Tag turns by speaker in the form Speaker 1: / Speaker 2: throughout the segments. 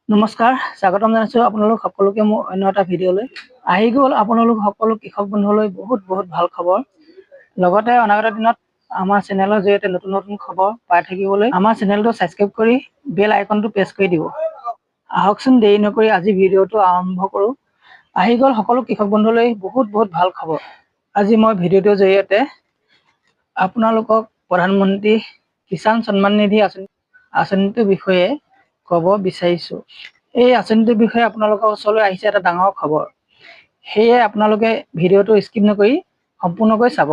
Speaker 1: নমস্কাৰ, স্বাগতম জানাইছো আপোনালোক সকলোকে মোৰ অন্য এটা ভিডিঅ'লৈ। আহি গ'ল আপোনালোক সকলো কৃষক বন্ধুলৈ বহুত ভাল খবৰ। লগতে অনাগত দিনত আমাৰ চেনেলৰ জৰিয়তে নতুন খবৰ পাই থাকিবলৈ আমাৰ চেনেলটো ছাবস্ক্ৰাইব কৰি বেল আইকনটো প্ৰেছ কৰি দিব। আহকচোন দেৰি নকৰি আজি ভিডিঅ'টো আৰম্ভ কৰোঁ। আহি গ'ল সকলো কৃষক বন্ধুলৈ বহুত ভাল খবৰ। আজি মই ভিডিঅ'টোৰ জৰিয়তে আপোনালোকক প্ৰধানমন্ত্ৰী কিষাণ সন্মান নিধি আঁচনিটোৰ বিষয়ে ক'ব বিচাৰিছোঁ। এই আঁচনিটোৰ বিষয়ে আপোনালোকৰ ওচৰলৈ আহিছে এটা ডাঙৰ খবৰ। সেয়ে আপোনালোকে ভিডিঅ'টো স্কিপ নকৰি সম্পূৰ্ণকৈ চাব।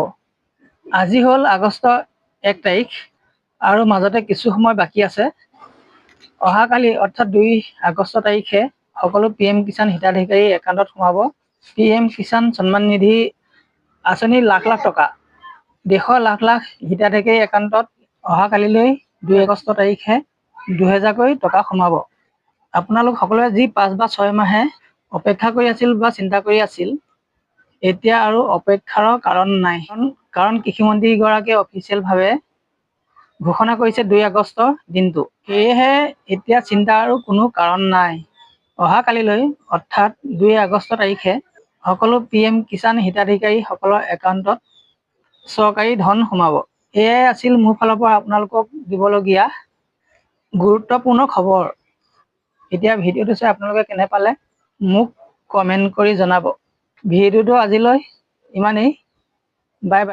Speaker 1: আজি হ'ল আগষ্টৰ 1 তাৰিখ আৰু মাজতে কিছু সময় বাকী আছে। অহাকালি অৰ্থাৎ 2 আগষ্ট তাৰিখে সকলো PM কিষাণ হিতাধিকাৰী একাউণ্টত সোমাব PM কিষাণ সন্মান নিধি আঁচনিৰ লাখ টকা। দেশৰ লাখ হিতাধিকাৰী একাউণ্টত অহাকালিলৈ 2 আগষ্ট তাৰিখে 2000কৈ টকা সোমাব। আপোনালোক সকলোৱে যি 5 বা 6 মাহে অপেক্ষা কৰি আছিল বা চিন্তা কৰি আছিল, এতিয়া আৰু অপেক্ষাৰ কাৰণ নাই। কাৰণ কৃষিমন্ত্ৰীগৰাকীয়ে অফিচিয়েলভাৱে ঘোষণা কৰিছে 2 আগষ্টৰ দিনটো। সেয়েহে এতিয়া চিন্তাৰ আৰু কোনো কাৰণ নাই। অহাকালিলৈ অৰ্থাৎ 2 আগষ্ট তাৰিখে সকলো PM কিষাণ হিতাধিকাৰী সকলৰ একাউণ্টত চৰকাৰী ধন সোমাব। এয়াই আছিল মোৰ ফালৰ পৰা আপোনালোকক দিবলগীয়া গুৰুত্বপূৰ্ণ খবৰ। এতিয়া ভিডিঅ'টো চাই আপোনালোকে কেনে পালে মোক কমেণ্ট কৰি জনাব। ভিডিঅ'টো আজিলৈ ইমানেই। Bye bye.